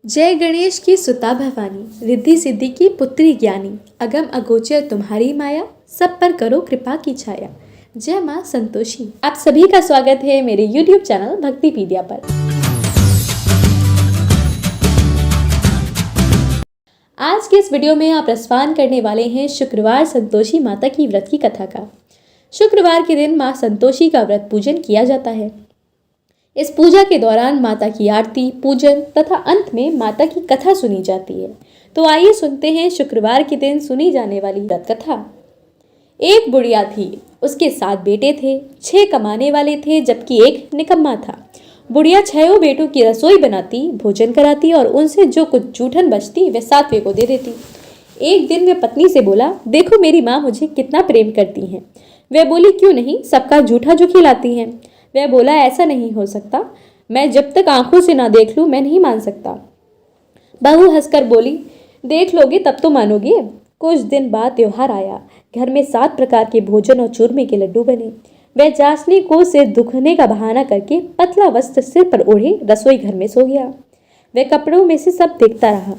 जय गणेश की सुता भवानी, रिद्धि सिद्धि की पुत्री ज्ञानी, अगम अगोचर तुम्हारी माया, सब पर करो कृपा की छाया। जय माँ संतोषी। आप सभी का स्वागत है मेरे YouTube चैनल भक्तिपीडिया पर। आज के इस वीडियो में आप रसपान करने वाले हैं शुक्रवार संतोषी माता की व्रत की कथा का। शुक्रवार के दिन माँ संतोषी का व्रत पूजन किया जाता है। इस पूजा के दौरान माता की आरती, पूजन तथा अंत में माता की कथा सुनी जाती है। तो आइए सुनते हैं शुक्रवार के दिन सुनी जाने वाली व्रत कथा। एक बुढ़िया थी, उसके 7 बेटे थे। 6 कमाने वाले थे जबकि एक निकम्मा था। बुढ़िया 6 बेटों की रसोई बनाती, भोजन कराती और उनसे जो कुछ जूठन बचती वह 7वें को दे देती। एक दिन वह पत्नी से बोला, देखो मेरी माँ मुझे कितना प्रेम करती हैं। वह बोली, क्यों नहीं, सबका जूठा जो खिलाती हैं। वह बोला, ऐसा नहीं हो सकता, मैं जब तक आंखों से ना देख लूं मैं नहीं मान सकता। बहू हंसकर बोली, देख लोगे तब तो मानोगे। कुछ दिन बाद त्योहार आया। घर में 7 प्रकार के भोजन और चूरमे के लड्डू बने। वह जासनी को सिर दुखने का बहाना करके पतला वस्त्र सिर पर ओढ़े रसोई घर में सो गया। वह कपड़ों में से सब देखता रहा।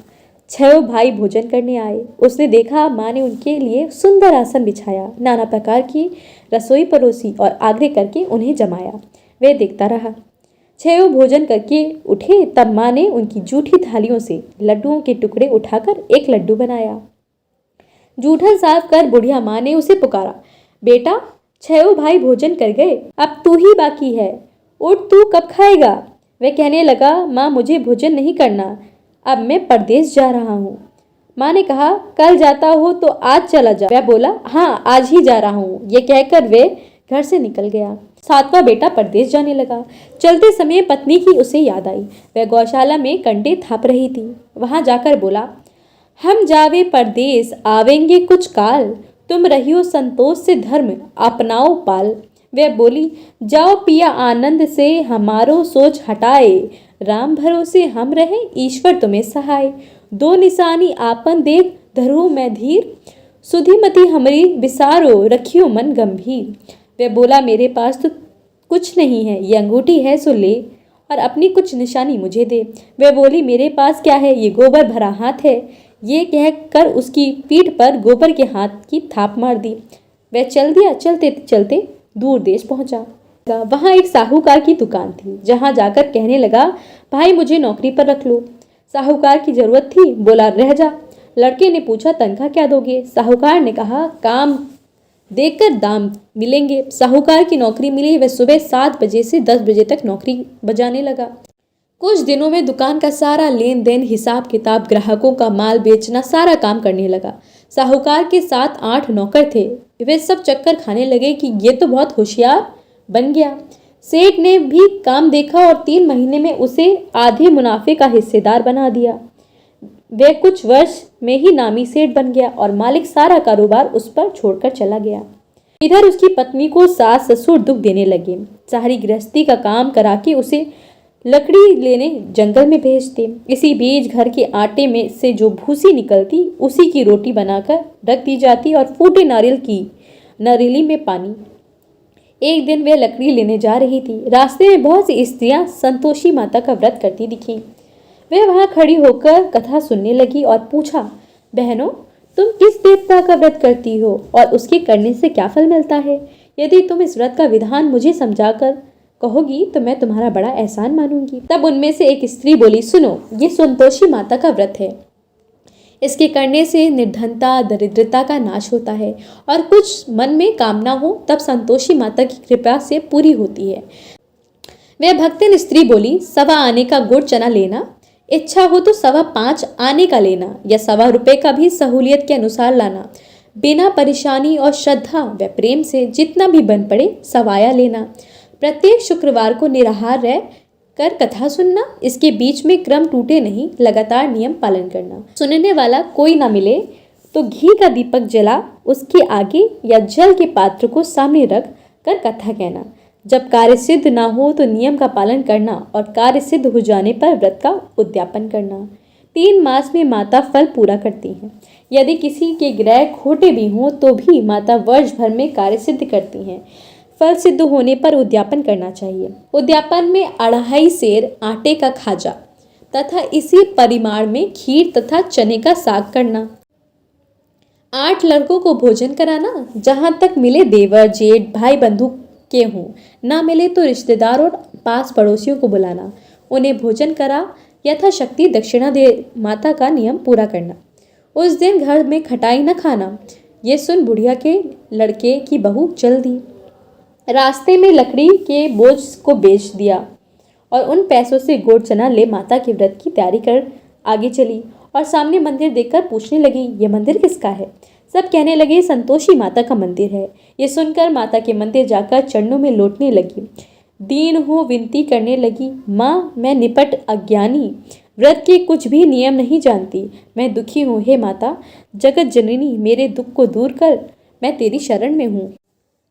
6 भाई भोजन करने आए। उसने देखा माँ ने उनके लिए सुंदर आसन बिछाया, नाना प्रकार की रसोई परोसी और आग्रह करके उन्हें जमाया। वह देखता रहा। 6 भोजन करके उठे तब माँ ने उनकी जूठी थालियों से लड्डुओं के टुकड़े उठाकर एक लड्डू बनाया। जूठन साफ कर बुढ़िया माँ ने उसे पुकारा, बेटा 6 भाई भोजन कर गए, अब तू ही बाकी है, उठ तू कब खाएगा। वह कहने लगा, माँ मुझे भोजन नहीं करना, अब मैं परदेश जा रहा हूँ। माँ ने कहा, कल जाता हो तो आज चला जा। वह बोला, हाँ आज ही जा रहा हूँ। ये कहकर वे घर से निकल गया। 7वां बेटा परदेश जाने लगा। चलते समय पत्नी की उसे याद आई। वह गौशाला में कंडे थाप रही थी। वहां जाकर बोला, हम जावे परदेश आवेंगे कुछ काल, तुम रहियो संतोष से धर्म अपनाओ पाल। वह बोली, जाओ पिया आनंद से हमारो सोच हटाए, राम भरोसे हम रहे ईश्वर तुम्हें सहाय। 2 निशानी आपन देख धरो मैं धीर, सुधीमती हमारी विसारो रखियो मन गंभीर। वह बोला, मेरे पास तो कुछ नहीं है, ये अंगूठी है सो ले और अपनी कुछ निशानी मुझे दे। वह बोली, मेरे पास क्या है, ये गोबर भरा हाथ है। ये कहकर उसकी पीठ पर गोबर के हाथ की थाप मार दी। वह चल दिया। चलते चलते दूर देश पहुंचा। वहां एक साहूकार की दुकान थी, जहां जाकर कहने लगा, भाई मुझे नौकरी पर रख लो। साहूकार की जरूरत थी, बोला रह जा। लड़के ने पूछा, तनख्वाह क्या दोगे। साहूकार ने कहा, काम देकर दाम मिलेंगे। साहूकार की नौकरी मिली। वह सुबह 7 बजे से 10 बजे तक नौकरी बजाने लगा। कुछ दिनों में दुकान का सारा लेन देन, हिसाब किताब, ग्राहकों का माल बेचना, सारा काम करने लगा। साहूकार के 7-8 नौकर थे। वे सब चक्कर खाने लगे कि ये तो बहुत होशियार बन गया। सेठ ने भी काम देखा और 3 महीने में उसे आधे मुनाफे का हिस्सेदार बना दिया। वह कुछ वर्ष में ही नामी सेठ बन गया और मालिक सारा कारोबार उस पर छोड़कर चला गया। इधर उसकी पत्नी को सास ससुर दुख देने लगे। सारी गृहस्थी का काम करा के उसे लकड़ी लेने जंगल में भेजते। इसी बीच घर के आटे में से जो भूसी निकलती उसी की रोटी बनाकर रख दी जाती और फूटे नारियल की नरीली में पानी। एक दिन वह लकड़ी लेने जा रही थी। रास्ते में बहुत सी स्त्रियां संतोषी माता का व्रत करती दिखी। वह वहां खड़ी होकर कथा सुनने लगी और पूछा, बहनों तुम किस देवता का व्रत करती हो और उसके करने से क्या फल मिलता है। यदि तुम इस व्रत का विधान मुझे समझाकर कहोगी तो मैं तुम्हारा बड़ा एहसान मानूंगी। तब उनमें से एक स्त्री बोली, सुनो, ये संतोषी माता का व्रत है। इसके करने से निर्धनता, दरिद्रता का नाश होता है और कुछ मन में कामना हो तब संतोषी माता की कृपा से पूरी होती है। वह भक्तिन स्त्री बोली, 1.25 आने का गुड़ चना लेना, इच्छा हो तो 5.25 आने का लेना या 1.25 रुपये का भी सहूलियत के अनुसार लाना। बिना परेशानी और श्रद्धा व प्रेम से जितना भी बन पड़े सवाया लेना। प्रत्येक शुक्रवार को निराहार रह कर कथा सुनना। इसके बीच में क्रम टूटे नहीं, लगातार नियम पालन करना। सुनने वाला कोई ना मिले तो घी का दीपक जला उसके आगे या जल के पात्र को सामने रख कर कथा कहना। जब कार्य सिद्ध ना हो तो नियम का पालन करना और कार्य सिद्ध हो जाने पर व्रत का उद्यापन करना। 3 मास में माता फल पूरा करती हैं। यदि किसी के ग्रह खोटे भी हों तो भी माता वर्ष भर में कार्य सिद्ध करती हैं। फल सिद्ध होने पर उद्यापन करना चाहिए। उद्यापन में 2.5 सेर आटे का खाजा, तथा इसी परिमाण में खीर तथा चने का साग करना। 8 लड़कों को भोजन कराना, जहाँ तक मिले देवर जेठ भाई बंधु के हों, ना मिले तो रिश्तेदार और पास पड़ोसियों को बुलाना, उन्हें भोजन करा यथाशक्ति दक्षिणा दे माता का नियम पूरा करना। उस दिन घर में खटाई न खाना। ये सुन बुढ़िया के लड़के की बहू चल दी। रास्ते में लकड़ी के बोझ को बेच दिया और उन पैसों से गुड़ चना ले माता के व्रत की तैयारी कर आगे चली और सामने मंदिर देखकर पूछने लगी, ये मंदिर किसका है? सब कहने लगे, संतोषी माता का मंदिर है। ये सुनकर माता के मंदिर जाकर चरणों में लौटने लगी। दीन हो विनती करने लगी, माँ मैं निपट अज्ञानी, व्रत के कुछ भी नियम नहीं जानती, मैं दुखी हूँ। हे माता जगत जननी, मेरे दुख को दूर कर, मैं तेरी शरण में हूँ।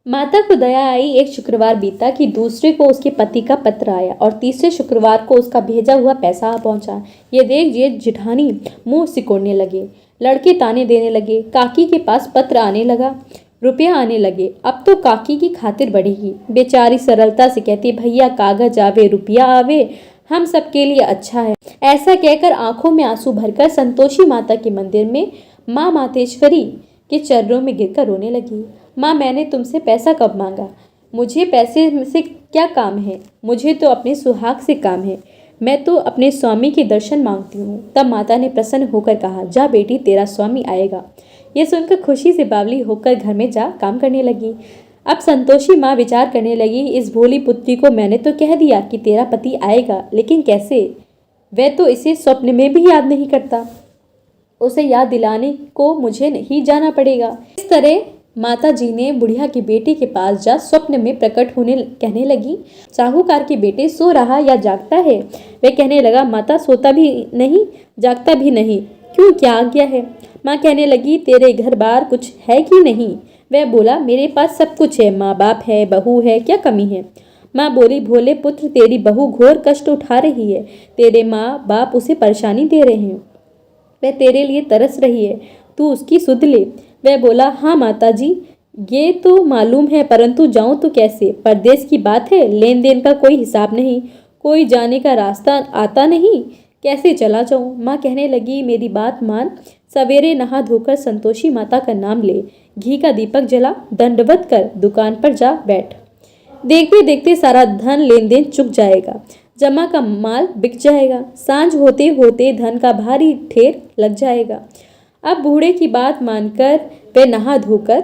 माता को दया आई। एक शुक्रवार बीता कि दूसरे को उसके पति का पत्र आया और तीसरे शुक्रवार को उसका भेजा हुआ पैसा आ पहुंचा। ये देख जेठ जिठानी मुंह सिकोड़ने लगे, लड़के ताने देने लगे। काकी के पास पत्र आने लगा, रुपया आने लगे। अब तो काकी की खातिर बढ़ेगी। बेचारी सरलता से कहती, भैया कागज आवे रुपया आवे, हम सबके लिए अच्छा है। ऐसा कहकर आंखों में आंसू भरकर संतोषी माता के मंदिर में माँ मातेश्वरी के चरणों में गिरकर रोने लगी। माँ मैंने तुमसे पैसा कब मांगा? मुझे पैसे से क्या काम है? मुझे तो अपने सुहाग से काम है। मैं तो अपने स्वामी के दर्शन मांगती हूँ। तब माता ने प्रसन्न होकर कहा, जा बेटी तेरा स्वामी आएगा। ये सुनकर खुशी से बावली होकर घर में जा काम करने लगी। अब संतोषी माँ विचार करने लगी, इस भोली पुत्री को मैंने तो कह दिया कि तेरा पति आएगा, लेकिन कैसे? वह तो इसे स्वप्न में भी याद नहीं करता। उसे याद दिलाने को मुझे नहीं जाना पड़ेगा। इस तरह माता जी ने बुढ़िया की बेटी के पास जा स्वप्न में प्रकट होने कहने लगी, साहूकार के बेटे सो रहा या जागता है? वह कहने लगा, माता सोता भी नहीं जागता भी नहीं, क्यों क्या आज्ञा है? माँ कहने लगी, तेरे घर बार कुछ है कि नहीं? वह बोला, मेरे पास सब कुछ है, माँ बाप है, बहू है, क्या कमी है? माँ बोली, भोले पुत्र तेरी बहू घोर कष्ट उठा रही है, तेरे माँ बाप उसे परेशानी दे रहे हैं, वह तेरे लिए तरस रही है, तू उसकी सुध ले। वह बोला, हाँ माता जी ये तो मालूम है, परंतु जाऊं तो कैसे? परदेश की बात है, लेन देन का कोई हिसाब नहीं, कोई जाने का रास्ता आता नहीं, कैसे चला जाऊं? माँ कहने लगी, मेरी बात मान, सवेरे नहा धोकर संतोषी माता का नाम ले, घी का दीपक जला, दंडवत कर दुकान पर जा बैठ। देखते देखते सारा धन लेन देन चुक जाएगा, जमा का माल बिक जाएगा, सांझ होते होते धन का भारी ढेर लग जाएगा। अब बूढ़े की बात मानकर वह नहा धोकर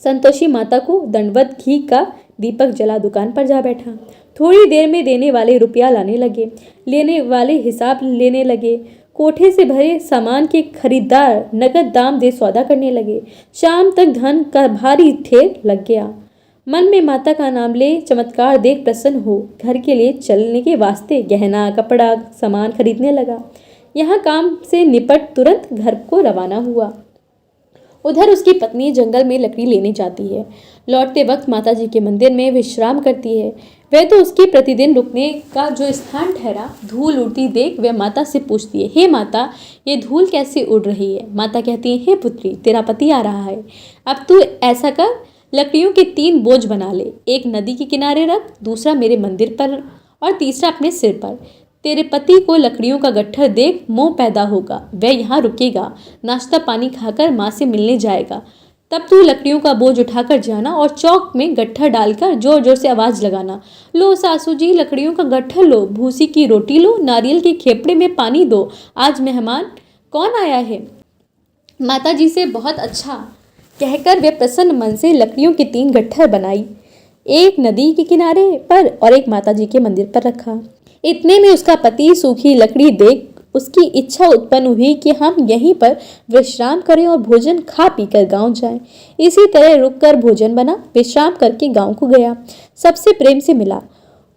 संतोषी माता को दंडवत घी का दीपक जला दुकान पर जा बैठा। थोड़ी देर में देने वाले रुपया लाने लगे, लेने वाले हिसाब लेने लगे। कोठे से भरे सामान के खरीदार नगद दाम दे सौदा करने लगे। शाम तक धन का भारी ढेर लग गया। मन में माता का नाम ले चमत्कार देख प्रसन्न हो घर के लिए चलने के वास्ते गहना कपड़ा सामान खरीदने लगा। यहाँ काम से निपट तुरंत घर को रवाना हुआ। उधर उसकी पत्नी जंगल में लकड़ी लेने जाती है। लौटते वक्त माता जी के मंदिर में विश्राम करती है। वह तो उसके प्रतिदिन रुकने का जो स्थान ठहरा, धूल उड़ती देख वह माता से पूछती है, हे माता ये धूल कैसे उड़ रही है? माता कहती है, हे पुत्री तेरा पति आ रहा है, अब तू ऐसा कर, लकड़ियों के 3 बोझ बना ले, एक नदी के किनारे रख, दूसरा मेरे मंदिर पर और तीसरा अपने सिर पर। तेरे पति को लकड़ियों का गट्ठर देख मोह पैदा होगा, वह यहाँ रुकेगा, नाश्ता पानी खाकर माँ से मिलने जाएगा। तब तू लकड़ियों का बोझ उठाकर जाना और चौक में गट्ठर डालकर जोर जोर से आवाज लगाना, लो सासू जी लकड़ियों का गट्ठर लो, भूसी की रोटी लो, नारियल के खेपड़े में पानी दो, आज मेहमान कौन आया है? माता जी से बहुत अच्छा कहकर वे प्रसन्न मन से लकड़ियों के 3 गट्ठर बनाई, एक नदी के किनारे पर और एक माता जी के मंदिर पर रखा। इतने में उसका पति सूखी लकड़ी देख उसकी इच्छा उत्पन्न हुई कि हम यहीं पर विश्राम करें और भोजन खा पीकर गांव जाएं। इसी तरह रुककर भोजन बना, विश्राम करके गांव को गया, सबसे प्रेम से मिला।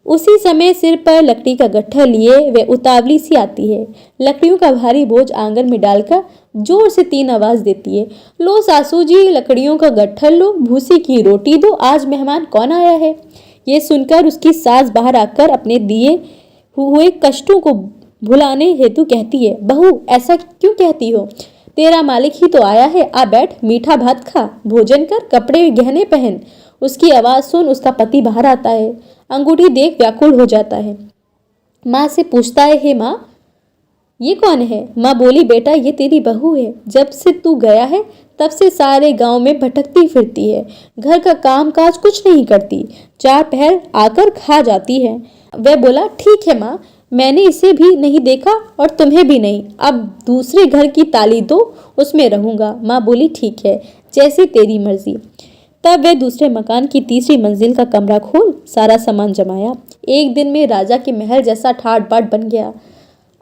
उसी समय सिर पर लकड़ी का गट्ठर लिए वह उतावली सी आती है, लकड़ियों का भारी बोझ आंगन में डालकर जोर से 3 आवाज देती है, लो सासू जी लकड़ियों का गट्ठर लो, भूसी की रोटी दो, आज मेहमान कौन आया है? ये सुनकर उसकी सास बाहर आकर अपने दिए हुए कष्टों को भुलाने हेतु कहती है, बहू ऐसा क्यों कहती हो? तेरा मालिक ही तो आया है, आ बैठ, मीठा भात खा, भोजन कर, कपड़े गहने पहन। उसकी आवाज सुन उसका पति बाहर आता है, अंगूठी देख व्याकुल हो जाता है। माँ से पूछता है, हे माँ ये कौन है? माँ बोली, बेटा ये तेरी बहू है। जब से तू गया है तब से सारे गांव में भटकती फिरती है, घर का काम काज कुछ नहीं करती, चार पहर आकर खा जाती है। वह बोला, ठीक है माँ, मैंने इसे भी नहीं देखा और तुम्हें भी नहीं, अब दूसरे घर की ताली दो, उसमें रहूंगा। माँ बोली, ठीक है, जैसी तेरी मर्जी। तब वह दूसरे मकान की तीसरी मंजिल का कमरा खोल सारा सामान जमाया। एक दिन में राजा के महल जैसा ठाट बाट बन गया।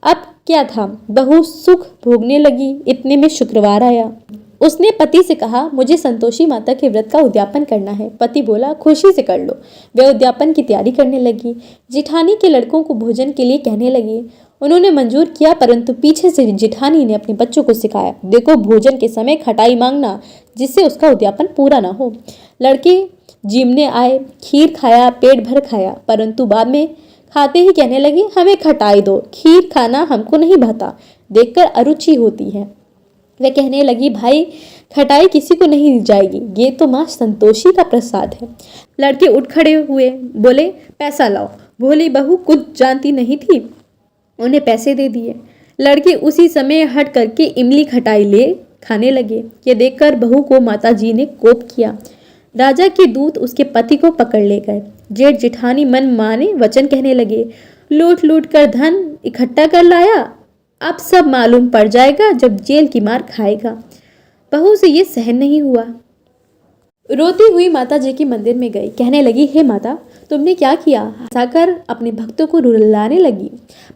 अब क्या था, बहू सुख भोगने लगी। इतने में शुक्रवार आया। उसने पति से कहा, मुझे संतोषी माता के व्रत का उद्यापन करना है। पति बोला, खुशी से कर लो। वह उद्यापन की तैयारी करने लगी। जिठानी के लड़कों को भोजन के लिए कहने लगी। उन्होंने मंजूर किया, परंतु पीछे से जिठानी ने अपने बच्चों को सिखाया, देखो भोजन के समय खटाई मांगना, जिससे उसका उद्यापन पूरा ना हो। लड़के जीमने आए, खीर खाया, पेट भर खाया, परंतु बाद में खाते ही कहने लगे, हमें खटाई दो, खीर खाना हमको नहीं भाता, देखकर अरुचि होती है। वह कहने लगी, भाई खटाई किसी को नहीं दी जाएगी, ये तो माँ संतोषी का प्रसाद है। लड़के उठ खड़े हुए, बोले, पैसा लाओ। भोली बहू कुछ जानती नहीं थी, उन्हें पैसे दे दिए। लड़के उसी समय हट करके इमली खटाई ले खाने लगे। ये देखकर बहू को माताजी ने कोप किया। राजा के दूत उसके पति को पकड़ ले गए। जेठ जिठानी मन माने वचन कहने लगे, लूट लूट कर धन इकट्ठा कर लाया, अब सब मालूम पड़ जाएगा जब जेल की मार खाएगा। बहू से ये सहन नहीं हुआ। रोती हुई माता जी के मंदिर में गई, कहने लगी, हे माता तुमने क्या किया? हंसाकर अपने भक्तों को रुलाने लगी।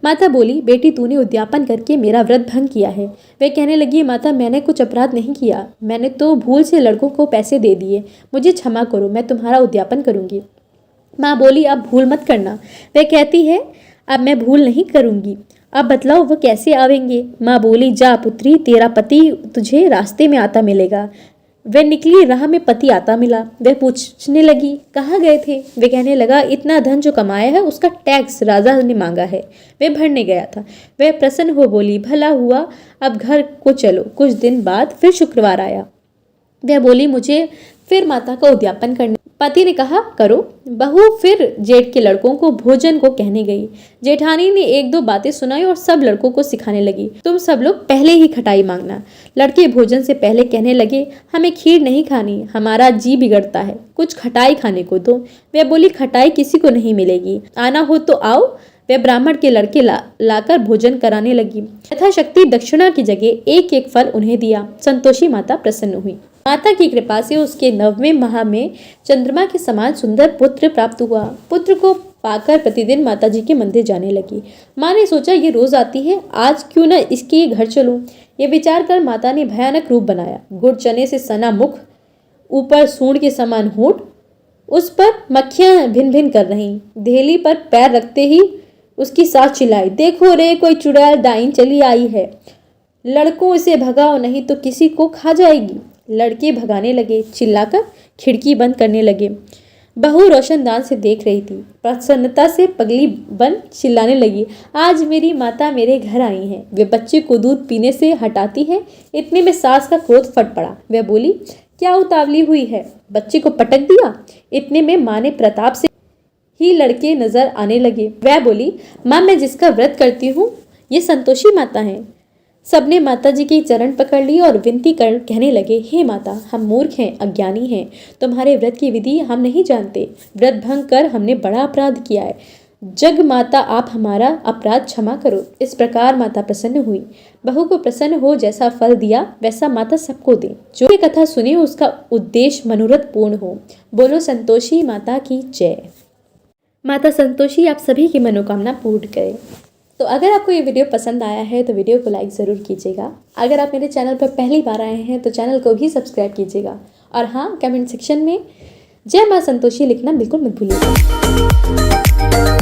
माता बोली, बेटी तूने उद्यापन करके मेरा व्रत भंग किया है। वे कहने लगी, माता मैंने कुछ अपराध नहीं किया, मैंने तो भूल से लड़कों को पैसे दे दिए, मुझे क्षमा करो, मैं तुम्हारा उद्यापन करूंगी। माँ बोली, अब भूल मत करना। वह कहती है, अब मैं भूल नहीं करूंगी, अब बतलाओ वो कैसे आवेंगे? माँ बोली, जा पुत्री, तेरा पति तुझे रास्ते में आता मिलेगा। वह निकली, राह में पति आता मिला। वह पूछने लगी, कहाँ गए थे? वे कहने लगा, इतना धन जो कमाया है उसका टैक्स राजा ने मांगा है, वह भरने गया था। वह प्रसन्न हो बोली, भला हुआ, अब घर को चलो। कुछ दिन बाद फिर शुक्रवार आया। वह बोली, मुझे फिर माता का उद्यापन करने। पति ने कहा, करो। बहू फिर जेठ के लड़कों को भोजन को कहने गई। जेठानी ने एक दो बातें सुनाई और सब लड़कों को सिखाने लगी, तुम सब लोग पहले ही खटाई मांगना। लड़के भोजन से पहले कहने लगे, हमें खीर नहीं खानी, हमारा जी बिगड़ता है, कुछ खटाई खाने को दो। वह बोली, खटाई किसी को नहीं मिलेगी, आना हो तो आओ। वह ब्राह्मण के लड़के लाकर भोजन कराने लगी। यथाशक्ति दक्षिणा की जगह एक एक फल उन्हें दिया। संतोषी माता प्रसन्न हुई। माता की कृपा से उसके 9वें माह में चंद्रमा के समान सुंदर पुत्र प्राप्त हुआ। पुत्र को पाकर प्रतिदिन माता जी के मंदिर जाने लगी। माँ ने सोचा, ये रोज आती है, आज क्यों न इसके घर चलूं। ये विचार कर माता ने भयानक रूप बनाया। गुड़ चने से सना मुख, ऊपर सूंड के समान होंठ, उस पर मक्खियां भिन भिन कर रही। धेली पर पैर रखते ही उसकी सास चिल्लाई, देखो रे, कोई चुड़ैल डाइन चली आई है, लड़कों इसे भगाओ नहीं तो किसी को खा जाएगी। लड़के भगाने लगे, चिल्लाकर खिड़की बंद करने लगे। बहू रोशनदान से देख रही थी, प्रसन्नता से पगली बन चिल्लाने लगी, आज मेरी माता मेरे घर आई हैं। वे बच्चे को दूध पीने से हटाती है। इतने में सास का क्रोध फट पड़ा। वह बोली, क्या उतावली हुई है, बच्चे को पटक दिया। इतने में माँ ने प्रताप से ही लड़के नजर आने लगे। वह बोली, माँ मैं जिसका व्रत करती हूँ ये संतोषी माता है। सबने माता जी की चरण पकड़ ली और विनती कर कहने लगे, हे माता, हम मूर्ख हैं, अज्ञानी हैं, तुम्हारे व्रत की विधि हम नहीं जानते, व्रत भंग कर हमने बड़ा अपराध किया है, जग माता आप हमारा अपराध क्षमा करो। इस प्रकार माता प्रसन्न हुई। बहू को प्रसन्न हो जैसा फल दिया वैसा माता सबको दे। जो भी कथा सुने उसका उद्देश्य मनोरथ पूर्ण हो। बोलो संतोषी माता की जय। माता संतोषी आप सभी की मनोकामना पूर्ण करे। तो अगर आपको ये वीडियो पसंद आया है तो वीडियो को लाइक ज़रूर कीजिएगा। अगर आप मेरे चैनल पर पहली बार आए हैं तो चैनल को भी सब्सक्राइब कीजिएगा। और हाँ, कमेंट सेक्शन में जय माँ संतोषी लिखना बिल्कुल मत भूलिएगा।